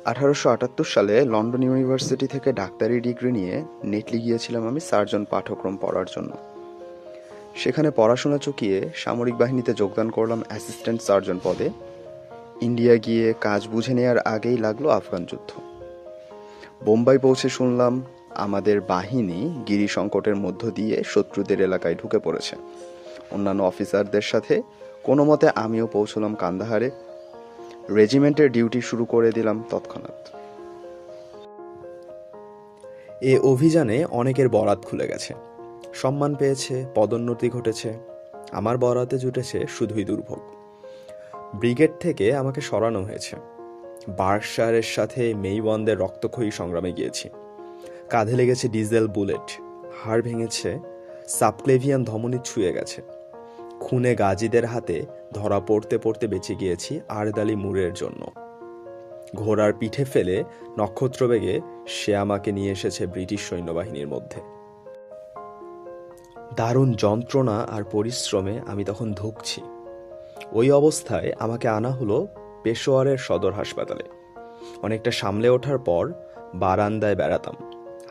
1878 সালে London university থেকে ডাক্তারি ডিগ্রি নিয়ে নেটলি গিয়েছিলাম আমি সার্জন পাঠ্যক্রম পড়ার জন্য। সেখানে পড়াশোনা চুকিয়ে সামরিক বাহিনীতে যোগদান করলাম অ্যাসিস্ট্যান্ট সার্জন পদে। ইন্ডিয়া গিয়ে কাজ বুঝে নেওয়ার আগেই লাগলো আফগান যুদ্ধ। বোম্বাই পৌঁছে শুনলাম আমাদের বাহিনী গিরি সংকটের মধ্য দিয়ে শত্রুদের এলাকায় ঢুকে পড়েছে। অন্যান্য অফিসারদের সাথে কোনো মতে আমিও পৌঁছলাম কান্দাহারে। রেজিমেন্টের ডিউটি শুরু করে দিলাম তৎক্ষণাৎ। এ অভিযানে অনেকের বরাত খুলে গেছে, সম্মান পেয়েছে, পদোন্নতি ঘটেছে। আমার বরাতে জুটেছে শুধুই দুর্ভোগ। ব্রিগেড থেকে আমাকে সরানো হয়েছে। বার্কশায়ারের সাথে মেইওয়ানদের রক্তক্ষয়ী সংগ্রামে গিয়েছি। কাঁধে লেগেছে ডিজেল বুলেট, হাড় ভেঙেছে, সাবক্লেভিয়ান ধমনী ছুঁয়ে গেছে। খুনে গাজীদের হাতে ধরা পড়তে পড়তে বেঁচে গিয়েছি আরদালি মুরের জন্য। ঘোড়ার পিঠে ফেলে নক্ষত্রবেগে সে আমাকে নিয়ে এসেছে ব্রিটিশ সৈন্যবাহিনীর মধ্যে। দারুণ যন্ত্রণা আর পরিশ্রমে আমি তখন ধুঁকছি। ওই অবস্থায় আমাকে আনা হলো পেশোয়ারের সদর হাসপাতালে। অনেকটা সামলে ওঠার পর বারান্দায় বেড়াতাম,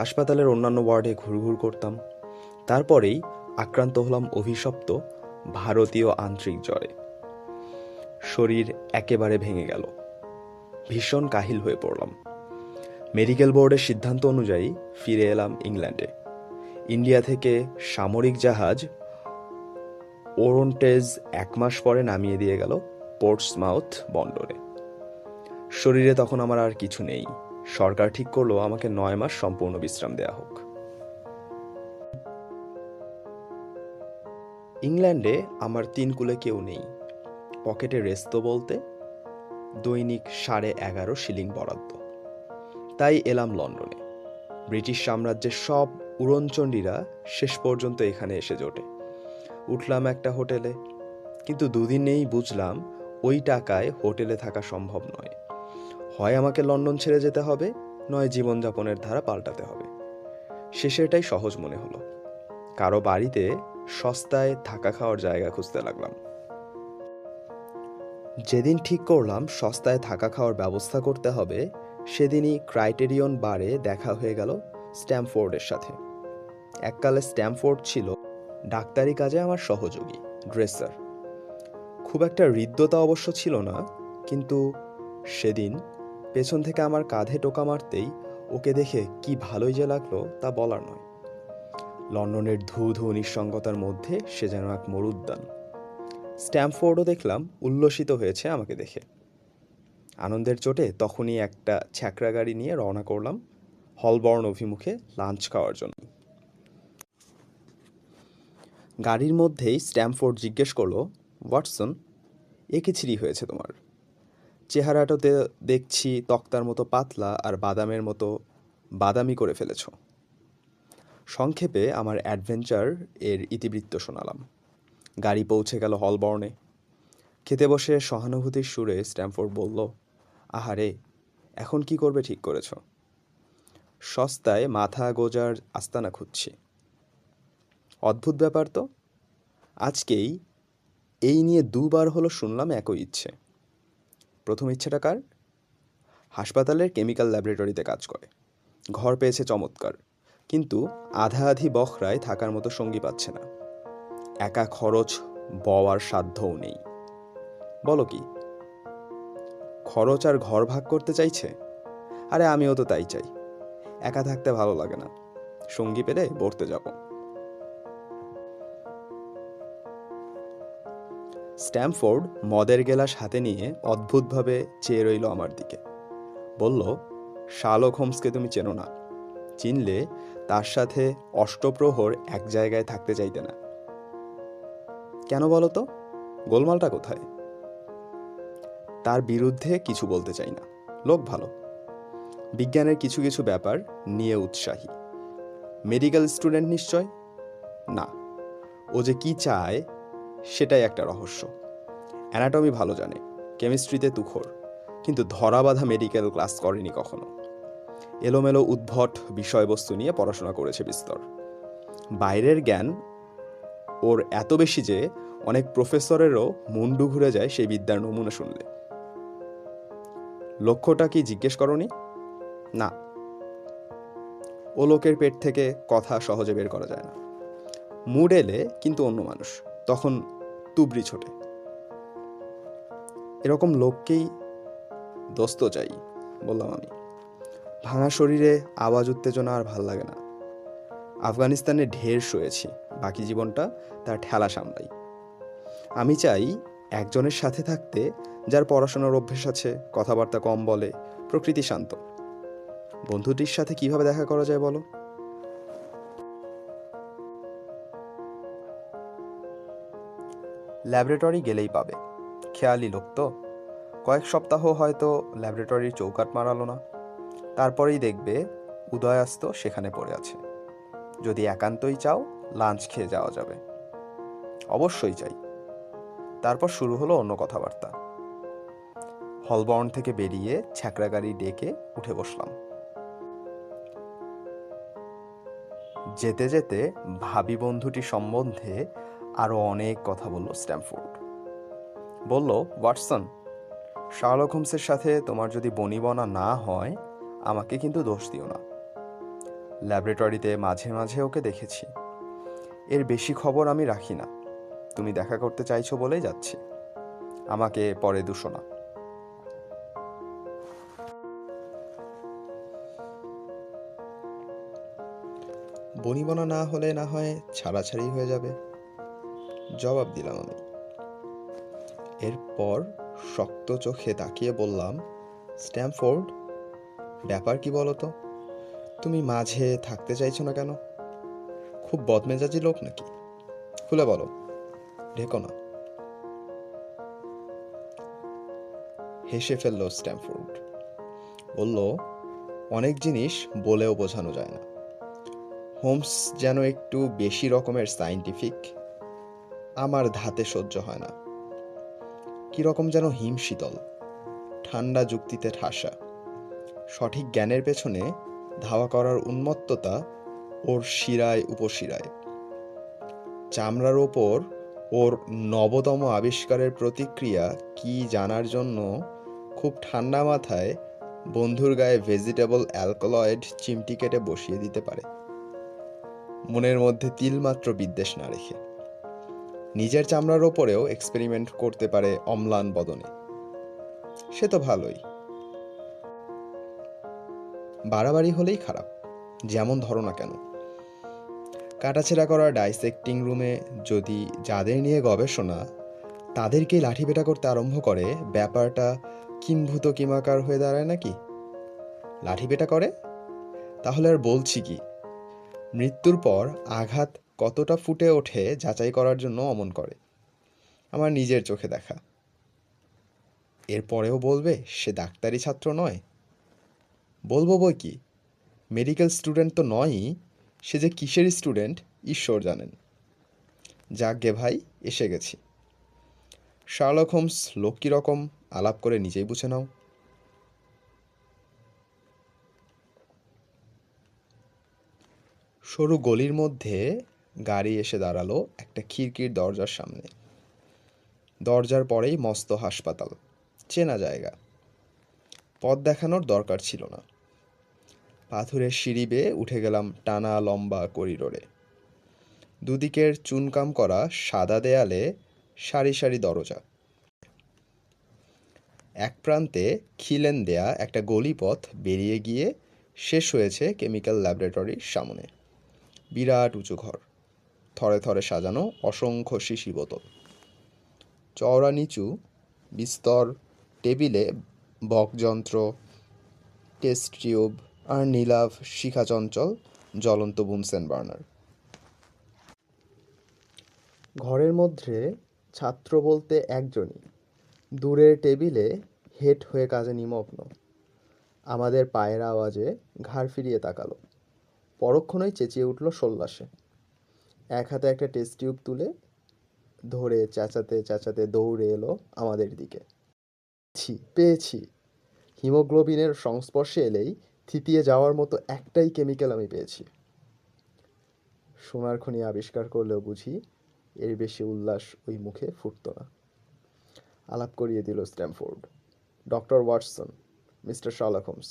হাসপাতালের অন্যান্য ওয়ার্ডে ঘুরঘুর করতাম। তারপরেই আক্রান্ত হলাম অভিশপ্ত ভারতীয় আন্ত্রিক জ্বরে। শরীর একেবারে ভেঙে গেল, ভীষণ কাহিল হয়ে পড়লাম। মেডিকেল বোর্ডের সিদ্ধান্ত অনুযায়ী ফিরে এলাম ইংল্যান্ডে। ইন্ডিয়া থেকে সামরিক জাহাজ ওরন্টেজ 1 মাস পরে নামিয়ে দিয়ে গেল পোর্টসমাউথ বন্দরে। শরীরে তখন আমার আর কিছু নেই। সরকার ঠিক করলো আমাকে 9 মাস সম্পূর্ণ বিশ্রাম দেয়া হোক। ইংল্যান্ডে আমার 3 কুলে কেউ নেই। পকেটে রেস্ত বলতে দৈনিক 11.5 শিলিং বরাদ্দ। তাই এলাম লন্ডনে। ব্রিটিশ সাম্রাজ্যের সব উড়নচণ্ডীরা শেষ পর্যন্ত এখানে এসে জোটে। উঠলাম একটা হোটেলে, কিন্তু 2 দিনেই বুঝলাম ওই টাকায় হোটেলে থাকা সম্ভব নয়। হয় আমাকে লন্ডন ছেড়ে যেতে হবে, নয় জীবনযাপনের ধারা পাল্টাতে হবে। শেষেরটাই সহজ মনে হলো। কারো বাড়িতে সস্তায় থাকা খাওয়ার জায়গা খুঁজতে লাগলাম। যেদিন ঠিক করলাম সস্তায় থাকা খাওয়ার ব্যবস্থা করতে হবে, সেদিনই ক্রাইটেরিয়ন বারে দেখা হয়ে গেল স্ট্যামফোর্ডের সাথে। এককালে স্ট্যামফোর্ড ছিল ডাক্তারি কাজে আমার সহযোগী, ড্রেসার। খুব একটা হৃদ্যতা অবশ্য ছিল না, কিন্তু সেদিন পেছন থেকে আমার কাঁধে টোকা মারতেই ওকে দেখে কি ভালোই যে লাগলো তা বলার নয়। লন্ডনের ধূ ধূ নিঃসঙ্গতার মধ্যে সে যেন এক মরুদ্যান। স্ট্যামফোর্ডও দেখলাম উল্লসিত হয়েছে আমাকে দেখে। আনন্দের চোটে তখনই একটা ছ্যাকরা গাড়ি নিয়ে রওনা করলাম হলবর্ন অভিমুখে লাঞ্চ খাওয়ার জন্য। গাড়ির মধ্যেই স্ট্যামফোর্ড জিজ্ঞেস করলো, ওয়াটসন, এ কি ছিঁড়ি হয়েছে তোমার? চেহারাটাতে দেখছি তক্তার মতো পাতলা আর বাদামের মতো বাদামি করে ফেলেছ। সংক্ষেপে আমার অ্যাডভেঞ্চার এর ইতিবৃত্ত শোনালাম। গাড়ি পৌঁছে গেল হলবর্নে। খেতে বসে সহানুভূতির সুরে স্ট্যামফোর্ড বলল, আহারে, এখন কি করবে ঠিক করেছ? সস্তায় মাথা গোজার আস্তানা খুঁজছি। অদ্ভুত ব্যাপার তো। আজকেই এই নিয়ে 2 বার হলো শুনলাম একই ইচ্ছে। প্রথম ইচ্ছেটা কার? হাসপাতালের কেমিক্যাল ল্যাবরেটরিতে কাজ করে, ঘর পেয়েছে চমৎকার, কিন্তু আধা আধি বখরায় থাকার মতো সঙ্গী পাচ্ছে না। একা খরচ বওয়ার সাধ্যও নেই। বলো কি, খরচ আর ঘর ভাগ করতে চাইছে? আরে আমিও তো তাই চাই। একা থাকতে ভালো লাগে না, সঙ্গী পেলে পড়তে যাব। স্ট্যামফোর্ড মদের গেলাস হাতে নিয়ে অদ্ভুতভাবে চেয়ে রইল আমার দিকে। বলল, শার্লক হোমসকে তুমি চেনো না। চিনলে তার সাথে অষ্টপ্রহর এক জায়গায় থাকতে চাইতে না। কেন বলো তো? গোলমালটা কোথায়? তার বিরুদ্ধে কিছু বলতে চাই না, লোক ভালো, বিজ্ঞানের কিছু কিছু ব্যাপার নিয়ে উৎসাহী। মেডিকেল স্টুডেন্ট নিশ্চয়? না, ও যে কি চায় সেটাই একটা রহস্য। অ্যানাটমি ভালো জানে, কেমিস্ট্রিতে তুখোর, কিন্তু ধরাবাঁধা মেডিকেল ক্লাস করেনি কখনো। এলোমেলো উদ্ভট বিষয়বস্তু নিয়ে পড়াশোনা করেছে বিস্তর। বাইরের জ্ঞান ওর এত বেশি যে অনেক প্রফেসরেরও মুন্ডু ঘুরে যায় সেই বিদ্যার নমুনা শুনলে। লক্ষ্যটা কি জিজ্ঞেস করনি? না, ও লোকের পেট থেকে কথা সহজে বের করা যায় না। মুড এলে কিন্তু অন্য মানুষ, তখন তুবড়ি ছোটে। এরকম লোককেই দোস্ত চাই, বললাম আমি। ভাঙা শরীরে আওয়াজ উত্তেজনা আর ভাল লাগে না। আফগানিস্তানে ঢের শুয়েছি, বাকি জীবনটা তার ঠেলা সামলাই। আমি চাই একজনের সাথে থাকতে যার পড়াশোনার অভ্যেস আছে, কথাবার্তা কম বলে, প্রকৃতি শান্ত। বন্ধুটির সাথে কিভাবে দেখা করা যায় বলো? ল্যাবরেটরি গেলেই পাবে। খেয়ালি লোক তো, কয়েক সপ্তাহ হয়তো ল্যাবরেটরির চৌকাঠ মারালো না, তারপরেই দেখবে উদয়াস্ত সেখানে পড়ে আছে। যদি একান্তই চাও, লাঞ্চ খেয়ে যাওয়া যাবে। অবশ্যই চাই। তারপর শুরু হলো অন্য কথাবার্তা। হলবর্ন থেকে বেরিয়ে ছ্যাঁকড়া গাড়ি ডেকে উঠে বসলাম। যেতে যেতে ভাবি বন্ধুটি সম্বন্ধে আরও অনেক কথা বলল স্ট্যামফোর্ড। বলল, ওয়াটসন, শার্লক হোমসের সাথে তোমার যদি বনিবনা না হয়, আমাকে কিন্তু দোষ দিও না। ল্যাবরেটরিতে মাঝে মাঝে ওকে দেখেছি। এর বেশি খবর আমি রাখি না। তুমি দেখা করতে চাইছো বলেই যাচ্ছি। আমাকে পরে দুশো না। বনিবনা না হলে না হয় ছাড়াছাড়ি হয়ে যাবে, জবাব দিলাম আমি। এরপর শক্ত চোখে তাকিয়ে বললাম, স্ট্যামফোর্ড, ব্যাপার কি বলো তো? তুমি মাঝে থাকতে চাইছো না কেন? খুব বদমেজাজি লোক নাকি? খুলে বলো, ঢেকো না। হেসে ফেলল স্ট্যামফোর্ড। বলল, অনেক জিনিস বলেও বোঝানো যায় না। হোমস যেন একটু বেশি রকমের সায়েন্টিফিক। আমার ধাতে সহ্য হয় না। কিরকম যেন হিমশীতল, ঠান্ডা যুক্তিতে ঠাসা। সঠিক জ্ঞানের পেছনে ধাওয়া করার উন্মত্ততা ওর শিরায় উপশিরায়। চামড়ার ওপর ওর নবতম আবিষ্কারের প্রতিক্রিয়া কি জানার জন্য খুব ঠান্ডা মাথায় বন্ধুর গায়ে ভেজিটেবল অ্যালকলয়েড চিমটি কেটে বসিয়ে দিতে পারে, মনের মধ্যে তিলমাত্র বিদ্বেষ না রেখে। নিজের চামড়ার ওপরেও এক্সপেরিমেন্ট করতে পারে অম্লান বদনে। সে তো ভালোই। বাড়াবাড়ি হলেই খারাপ, যেমন ধরো না কেন। কাটাছেঁড়া করা ডাইসেক্টিং রুমে যদি যাদের নিয়ে গবেষণা তাদেরকেই লাঠিপেটা করতে আরম্ভ করে, ব্যাপারটা কিম্ভূত কিমাকার হয়ে দাঁড়ায় নাকি? লাঠিপেটা করে, তাহলে আর বলছি কি? মৃত্যুর পর আঘাত কতটা ফুটে ওঠে যাচাই করার জন্য অমন করে। আমার নিজের চোখে দেখা। এরপরেও বলবে সে ডাক্তারি ছাত্র নয়? বলবো বই কি, মেডিকেল স্টুডেন্ট তো নয়ই, সে যে কিসের স্টুডেন্ট ঈশ্বর জানেন। যাক গে ভাই, এসে গেছি। শার্লক হোমস লোক কীরকম আলাপ করে নিজেই বুঝে নাও। সরু গলির মধ্যে গাড়ি এসে দাঁড়ালো একটা খিড়কির দরজার সামনে। দরজার পরেই মস্ত হাসপাতাল, চেনা জায়গা। পথ দেখানোর দরকার ছিল না। পাথুরের সিঁড়ি বেয়ে উঠে গেলাম টানা লম্বা করিডোরে। দুদিকের চুনকাম করা সাদা দেয়ালে সারি সারি দরজা। এক প্রান্তে খিলেন দেয়া একটা গলিপথ বেরিয়ে গিয়ে শেষ হয়েছে কেমিক্যাল ল্যাবরেটরির সামনে। বিরাট উঁচু ঘর, থরে থরে সাজানো অসংখ্য শিশি বোতল। চওড়া নিচু বিস্তর টেবিলে বকযন্ত্র, টেস্ট টিউব আর নীলাভ শিখাচঞ্চল জ্বলন্ত বুনসেন বার্নার। ঘরের মধ্যে ছাত্র বলতে একজনই, দূরের টেবিলে হেট হয়ে কাজে নিমগ্ন। আমাদের পায়ের আওয়াজে ঘাড় ফিরিয়ে তাকালো। পরক্ষণেই চেঁচিয়ে উঠল সল্লাসে। এক হাতে একটা টেস্ট টিউব তুলে ধরে চেঁচাতে চেঁচাতে দৌড়ে এলো আমাদের দিকে। পেয়েছি। হিমোগ্লোবিনের সংস্পর্শে এলেই থিতিয়ে যাওয়ার মতো একটাই কেমিক্যাল আমি পেয়েছি। সোনার খনি আবিষ্কার করলেও বুঝি এর বেশি উল্লাস ওই মুখে ফুটত না। আলাপ করিয়ে দিল Stamford. Doctor Watson, mister Sherlock Holmes.